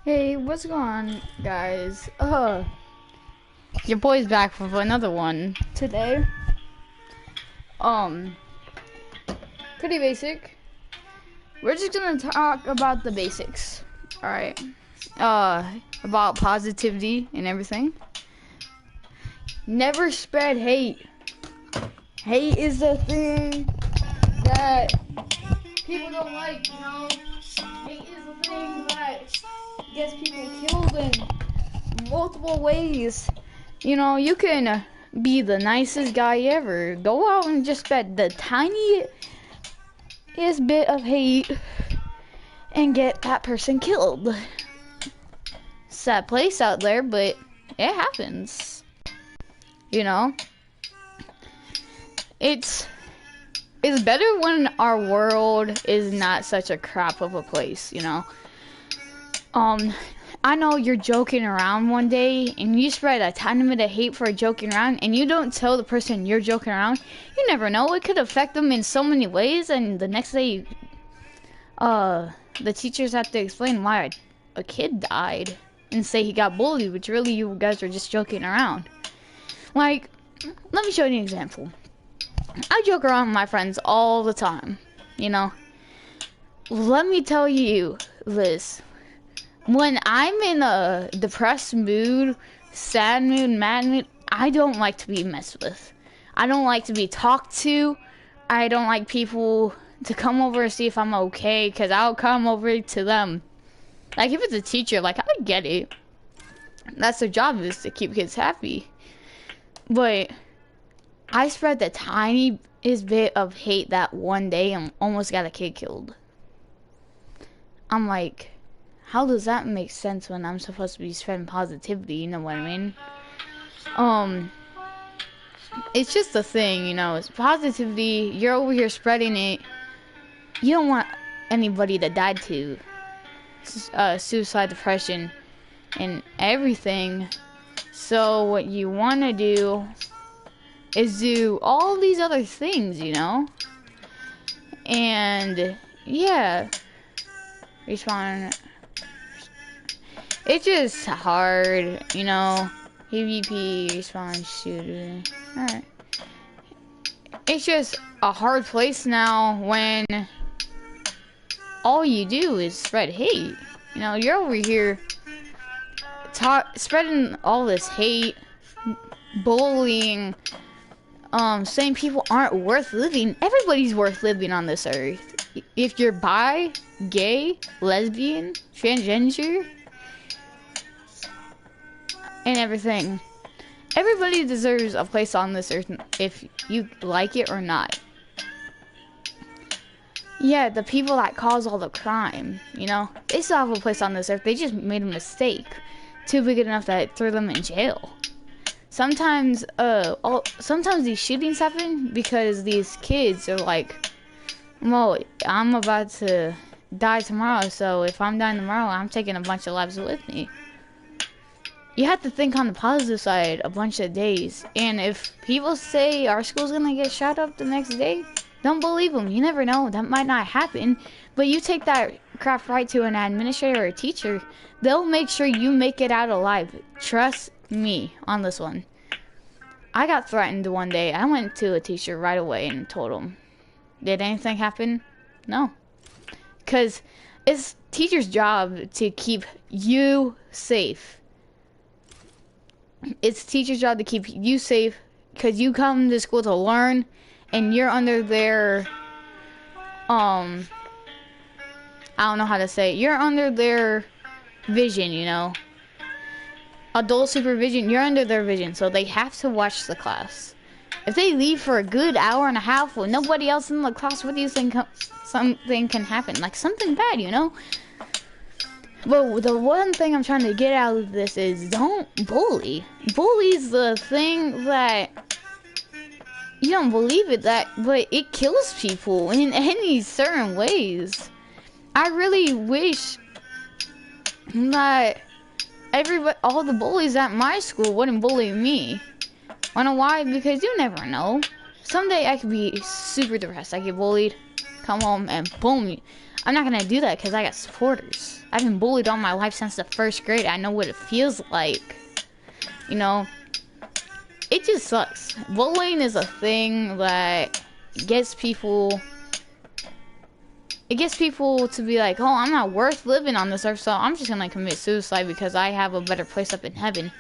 Hey, what's going on, guys? Your boy's back with another one today. Um, Pretty basic. We're just gonna talk about the basics. Alright. About positivity and everything. Never spread hate. Hate is the thing that people don't like, you know? Hate is the thing that gets people killed in multiple ways. You know, you can be the nicest guy ever. Go out and just spread the tiniest bit of hate and get that person killed. Sad place out there, but it happens. You know? It's better when our world is not such a crap of a place, you know? I know you're joking around one day and you spread a tiny bit of hate for joking around and you don't tell the person you're joking around. You never know, it could affect them in so many ways, and the next day the teachers have to explain why a kid died and say he got bullied, which really you guys were just joking around. Like, let me show you an example. I joke around with my friends all the time, you know. Let me tell you this. When I'm in a depressed mood, sad mood, mad mood, I don't like to be messed with. I don't like to be talked to. I don't like people to come over and see if I'm okay, because I'll come over to them. Like, if it's a teacher, like, I get it. That's their job, is to keep kids happy. But I spread the tiniest bit of hate that one day and almost got a kid killed. I'm like, how does that make sense when I'm supposed to be spreading positivity, you know what I mean? It's just a thing, you know, it's positivity, you're over here spreading it. You don't want anybody to die to suicide, depression, and everything. So what you want to do is do all these other things, you know? And, yeah. Respawn. It's just hard, you know? PvP, respawn, shooter. Alright. It's just a hard place now when all you do is spread hate. You know, you're over here spreading all this hate, bullying, saying people aren't worth living. Everybody's worth living on this earth. If you're bi, gay, lesbian, transgender, and everything, everybody deserves a place on this earth, if you like it or not. Yeah, the people that cause all the crime, you know, they still have a place on this earth. They just made a mistake too big enough that it threw them in jail. Sometimes these shootings happen because these kids are like, well, I'm about to die tomorrow, so if I'm dying tomorrow, I'm taking a bunch of lives with me. You have to think on the positive side a bunch of days. And if people say our school's gonna get shot up the next day, don't believe them. You never know. That might not happen. But you take that crap right to an administrator or a teacher, they'll make sure you make it out alive. Trust me on this one. I got threatened one day. I went to a teacher right away and told him. Did anything happen? No. Because it's teacher's job to keep you safe. It's teacher's job to keep you safe because you come to school to learn and you're under their, I don't know how to say it. You're under their vision, you know. Adult supervision, you're under their vision, so they have to watch the class. If they leave for a good hour and a half with nobody else in the class, what do you think something can happen? Like something bad, you know? But the one thing I'm trying to get out of this is don't bully. Bully's the thing that you don't believe it, but it kills people in any certain ways. I really wish that all the bullies at my school wouldn't bully me. Wanna know why? Because you never know. Someday I could be super depressed. I get bullied, come home, and boom, I'm not gonna do that because I got supporters. I've been bullied all my life since the 1st grade. I know what it feels like. You know, it just sucks. Bullying is a thing that gets people... It gets people to be like, oh, I'm not worth living on this earth, so I'm just gonna commit suicide because I have a better place up in heaven.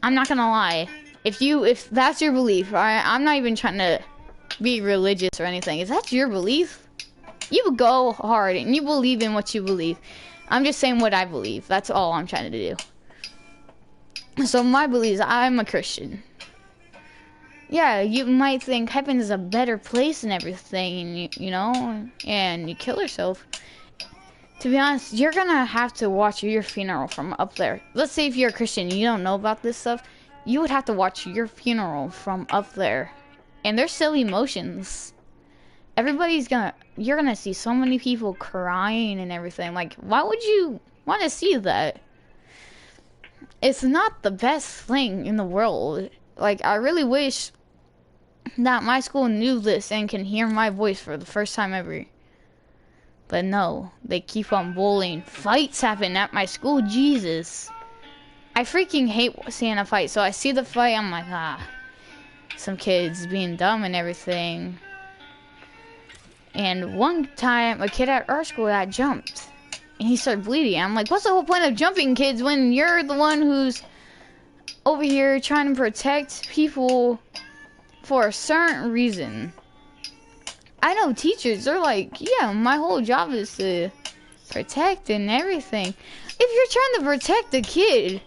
I'm not gonna lie. If that's your belief, I'm not even trying to be religious or anything. If that's your belief, you go hard and you believe in what you believe. I'm just saying what I believe. That's all I'm trying to do. So my belief is I'm a Christian. Yeah, you might think heaven is a better place and everything, and you know, and you kill yourself. To be honest, you're gonna have to watch your funeral from up there. Let's say if you're a Christian and you don't know about this stuff, you would have to watch your funeral from up there. And there's still emotions. You're gonna see so many people crying and everything. Like, why would you want to see that? It's not the best thing in the world. Like, I really wish that my school knew this and can hear my voice for the first time ever. But no, they keep on bullying. Fights happen at my school, Jesus. I freaking hate seeing a fight, so I see the fight, I'm like, some kids being dumb and everything. And one time, a kid at our school got jumped, and he started bleeding. I'm like, what's the whole point of jumping kids when you're the one who's over here trying to protect people for a certain reason? I know teachers, they're like, yeah, my whole job is to protect and everything. If you're trying to protect a kid,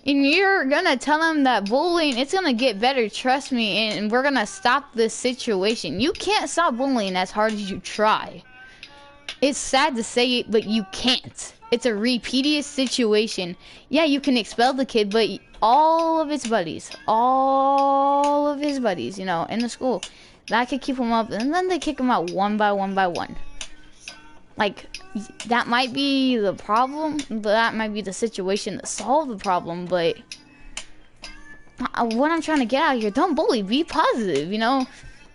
and you're gonna tell them that bullying, it's gonna get better, trust me, and we're gonna stop this situation. You can't stop bullying as hard as you try. It's sad to say it, but you can't. It's a repeated situation. Yeah, you can expel the kid, but all of his buddies, you know, in the school, that could keep him up, and then they kick him out one by one by one. Like, that might be the problem, that might be the situation to solve the problem, but what I'm trying to get out here, don't bully, be positive, you know?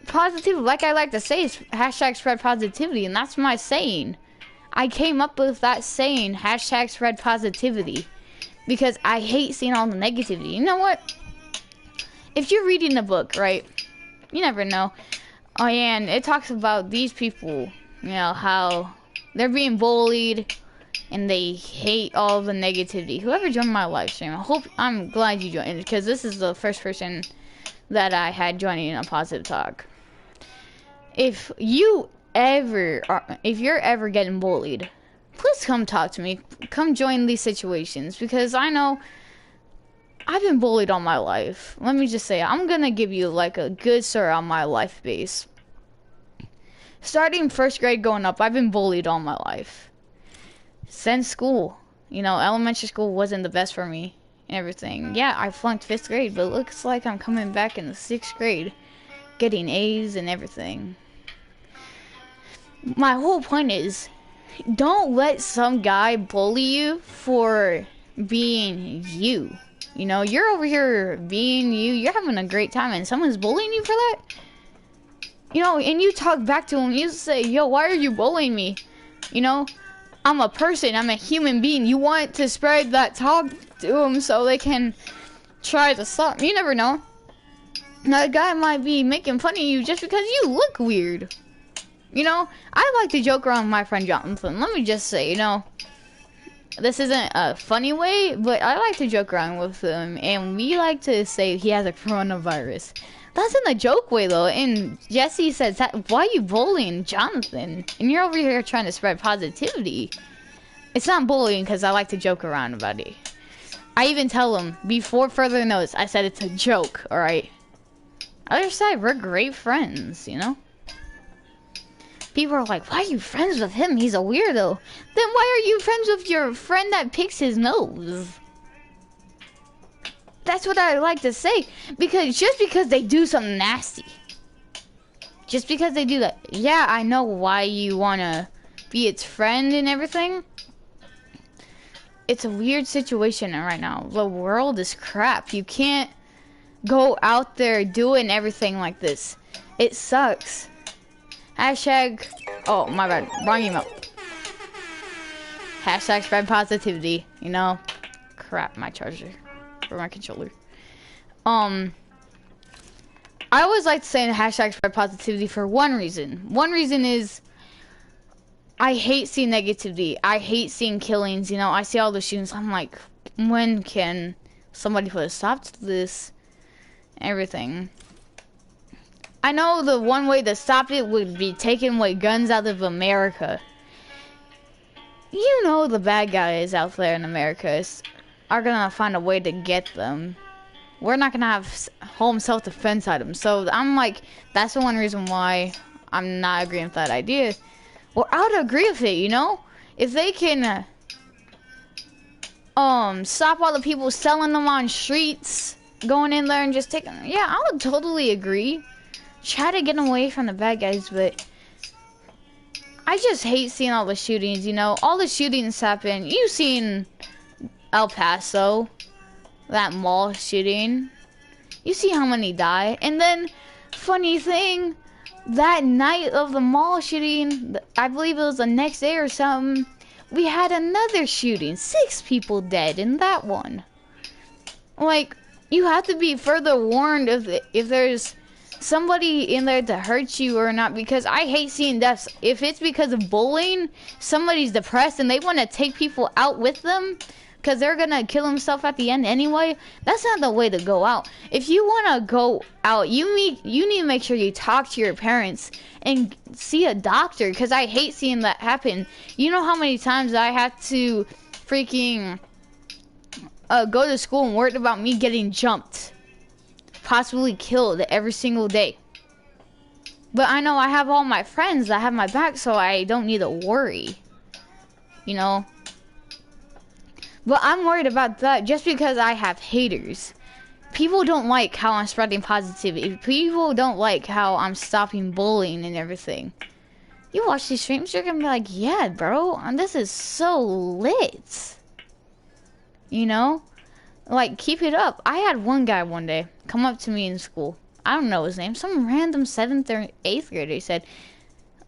Positive, like I like to say, is hashtag spread positivity, and that's my saying. I came up with that saying, hashtag spread positivity, because I hate seeing all the negativity. You know what? If you're reading a book, right, you never know. Oh, yeah, and it talks about these people, you know, how they're being bullied, and they hate all the negativity. Whoever joined my live stream, I'm glad you joined, because this is the first person that I had joining a positive talk. If you're ever getting bullied, please come talk to me. Come join these situations, because I know I've been bullied all my life. Let me just say, I'm gonna give you like a good story on my life base. Starting 1st grade going up, I've been bullied all my life. Since school, you know, elementary school wasn't the best for me and everything. Yeah, I flunked 5th grade, but it looks like I'm coming back in the 6th grade, getting A's and everything. My whole point is, don't let some guy bully you for being you. You know, you're over here being you, you're having a great time, and someone's bullying you for that? You know, and you talk back to him, you say, yo, why are you bullying me? You know, I'm a person, I'm a human being. You want to spread that talk to them so they can try to stop. You never know. That guy might be making fun of you just because you look weird. You know, I like to joke around with my friend Jonathan. Let me just say, you know, this isn't a funny way, but I like to joke around with him, and we like to say he has a coronavirus. That's in a joke way, though, and Jesse says, why are you bullying Jonathan? And you're over here trying to spread positivity. It's not bullying, because I like to joke around about it. I even tell him, before further notice, I said it's a joke, alright? Other side, we're great friends, you know? People are like, why are you friends with him? He's a weirdo. Then why are you friends with your friend that picks his nose? That's what I like to say. Because just because they do something nasty. Just because they do that. Yeah, I know why you want to be its friend and everything. It's a weird situation right now. The world is crap. You can't go out there doing everything like this. It sucks. Hashtag Oh, my bad. Wrong email. Hashtag spread positivity. You know? Crap, my charger. Or my controller. I always like to say hashtag spread positivity for one reason. One reason is I hate seeing negativity. I hate seeing killings. You know, I see all the shootings. I'm like, when can somebody put a stop to this? Everything. I know the one way to stop it would be taking away guns out of America. You know the bad guys out there in America are gonna find a way to get them. We're not gonna have home self-defense items. So I'm like, that's the one reason why I'm not agreeing with that idea. Or I would agree with it, you know? If they can stop all the people selling them on streets, going in there and just taking them, yeah, I would totally agree. Try to get away from the bad guys, but I just hate seeing all the shootings, you know? All the shootings happen. You've seen El Paso, that mall shooting. You see how many die. And then, funny thing, that night of the mall shooting, I believe it was the next day or something, we had another shooting. 6 people dead in that one. Like, you have to be further warned if there's somebody in there to hurt you or not, because I hate seeing deaths. If it's because of bullying, somebody's depressed and they want to take people out with them because they're gonna kill himself at the end anyway, that's not the way to go out. If you want to go out, you need to make sure you talk to your parents and see a doctor, because I hate seeing that happen. You know how many times I had to freaking go to school and worried about me getting jumped, possibly killed every single day. But I know I have all my friends that have my back, so I don't need to worry, you know. But I'm worried about that just because I have haters. People don't like how I'm spreading positivity. People don't like how I'm stopping bullying and everything. You watch these streams, you're gonna be like, yeah, bro, this is so lit. You know? Like, keep it up. I had one guy one day come up to me in school. I don't know his name. Some random 7th or 8th grader. He said,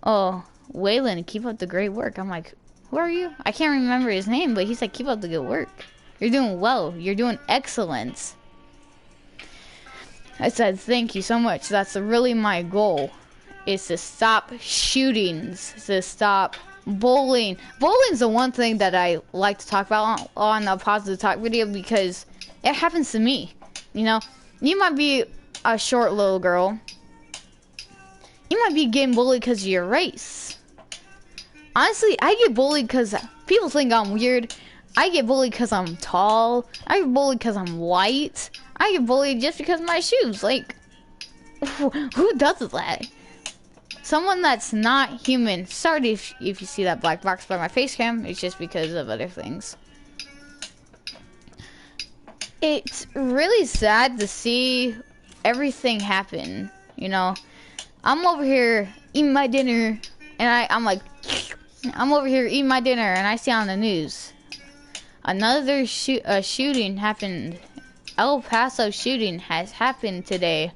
oh, Waylon, keep up the great work. I'm like, who are you? I can't remember his name, but he said, keep up the good work. You're doing well. You're doing excellent. I said, thank you so much. That's really my goal, is to stop shootings, to stop bullying. Bullying's the one thing that I like to talk about on a Positive Talk video, because it happens to me. You know, you might be a short little girl. You might be getting bullied because of your race. Honestly, I get bullied because people think I'm weird. I get bullied because I'm tall. I get bullied because I'm white. I get bullied just because of my shoes. Like, who does that? Someone that's not human. Sorry if you see that black box by my face cam. It's just because of other things. It's really sad to see everything happen, you know. I'm over here eating my dinner, and I'm like, I'm over here eating my dinner, and I see on the news another shooting happened. El Paso shooting has happened today.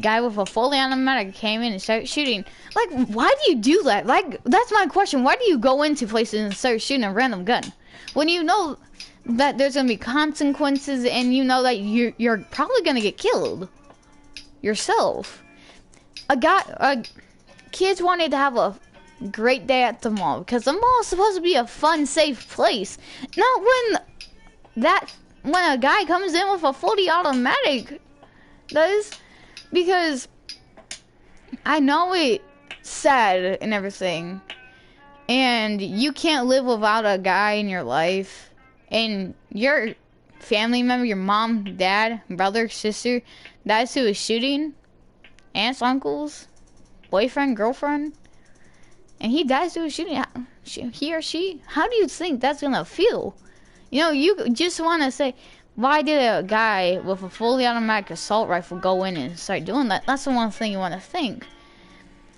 Guy with a fully automatic came in and started shooting. Like, why do you do that? Like, that's my question. Why do you go into places and start shooting a random gun when you know that there's gonna be consequences, and you know that you're probably gonna get killed yourself? Kids wanted to have a great day at the mall because the mall is supposed to be a fun, safe place. Not when a guy comes in with a fully automatic does, because I know it's sad and everything, and you can't live without a guy in your life, and your family member, your mom, dad, brother, sister, that's who is shooting, aunts, uncles, boyfriend, girlfriend, and he dies to a shooting, he or she, how do you think that's gonna feel? You know, you just want to say, why did a guy with a fully automatic assault rifle go in and start doing that? That's the one thing you want to think.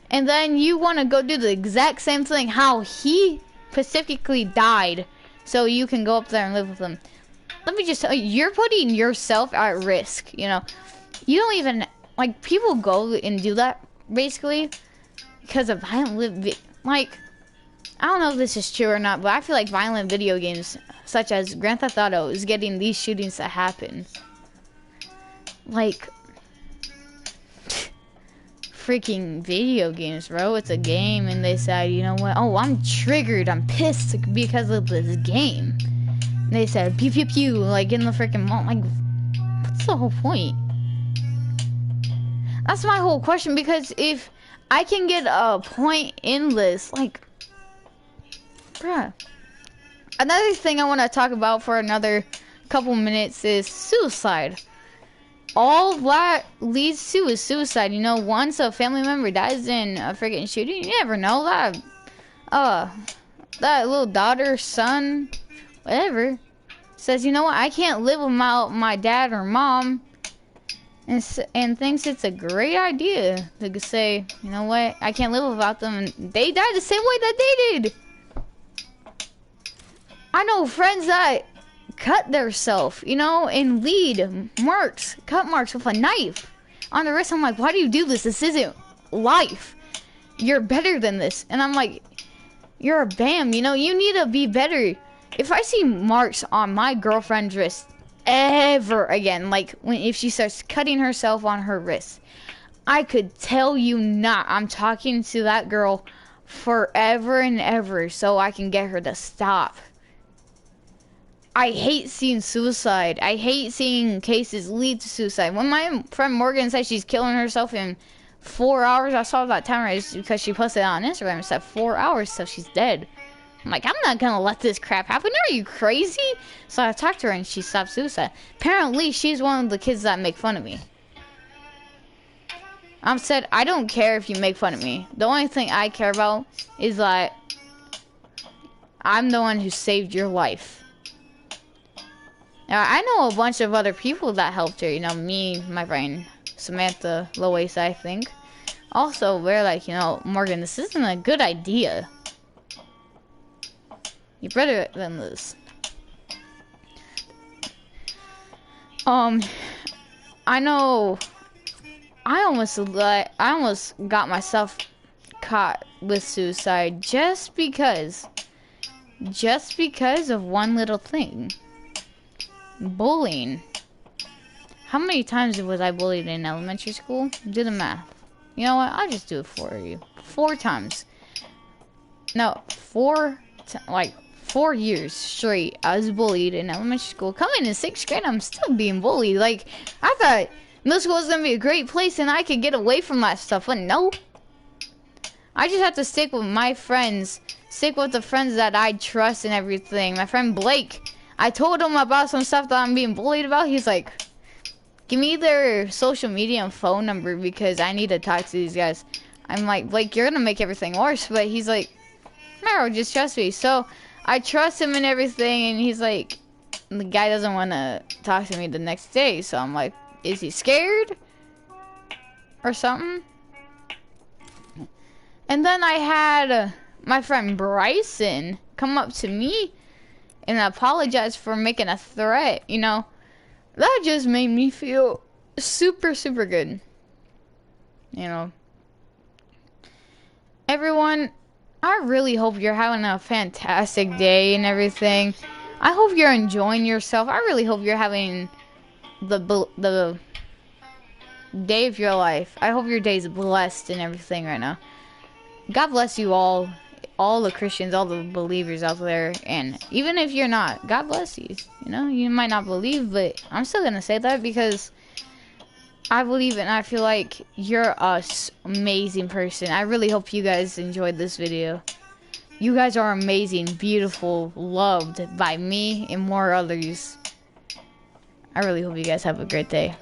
And then you want to go do the exact same thing, how he specifically died, so you can go up there and live with him. Let me just tell you, you're putting yourself at risk, you know. You don't even, like, people go and do that, basically, because of violent, like, I don't know if this is true or not, but I feel like violent video games, such as Grand Theft Auto, is getting these shootings to happen. Like, freaking video games, bro. It's a game, and they said, you know what? Oh, I'm triggered. I'm pissed because of this game. And they said, pew pew pew, like in the freaking mall. Like, what's the whole point? That's my whole question. Because if I can get a point in this, like, bruh. Another thing I want to talk about for another couple minutes is suicide. All that leads to is suicide. You know, once a family member dies in a freaking shooting, you never know that, that little daughter, son, whatever, says, you know what, I can't live without my dad or mom, and thinks it's a great idea to say, you know what, I can't live without them, and they died the same way that they did. I know friends that cut theirself, you know, and lead marks, cut marks with a knife on the wrist. I'm like, why do you do this? This isn't life. You're better than this. And I'm like, you're a BAM, you know, you need to be better. If I see marks on my girlfriend's wrist ever again, like if she starts cutting herself on her wrist, I could tell you not, I'm talking to that girl forever and ever so I can get her to stop. I hate seeing suicide. I hate seeing cases lead to suicide. When my friend Morgan said she's killing herself in 4 hours, I saw that timer because she posted it on Instagram and said 4 hours till she's dead. I'm like, I'm not gonna let this crap happen. Are you crazy? So I talked to her and she stopped suicide. Apparently, she's one of the kids that make fun of me. I said, I don't care if you make fun of me. The only thing I care about is that I'm the one who saved your life. Now, I know a bunch of other people that helped her. You know, me, my friend Samantha, Lois, I think. Also, we're like, you know, Morgan, this isn't a good idea. You're better than this. I know. I almost got myself caught with suicide just because of one little thing. Bullying. How many times was I bullied in elementary school? Do the math. You know what? I'll just do it for you. 4 times. No, 4 years straight. I was bullied in elementary school. Coming in 6th grade, I'm still being bullied. Like, I thought middle school was gonna be a great place and I could get away from that stuff, but no. I just have to stick with my friends. Stick with the friends that I trust and everything. My friend Blake. I told him about some stuff that I'm being bullied about. He's like, give me their social media and phone number because I need to talk to these guys. I'm like, Blake, you're gonna make everything worse. But he's like, no, just trust me. So I trust him and everything, and he's like, the guy doesn't want to talk to me the next day. So I'm like, is he scared or something? And then I had my friend Bryson come up to me and apologize for making a threat, you know. That just made me feel super, super good. You know. Everyone, I really hope you're having a fantastic day and everything. I hope you're enjoying yourself. I really hope you're having the day of your life. I hope your day's blessed and everything right now. God bless you all the Christians, all the believers out there, and even if you're not, God bless you. You know, you might not believe, but I'm still gonna say that because I believe and I feel like you're an amazing person. I really hope you guys enjoyed this video. You guys are amazing, beautiful, loved by me and more others. I really hope you guys have a great day.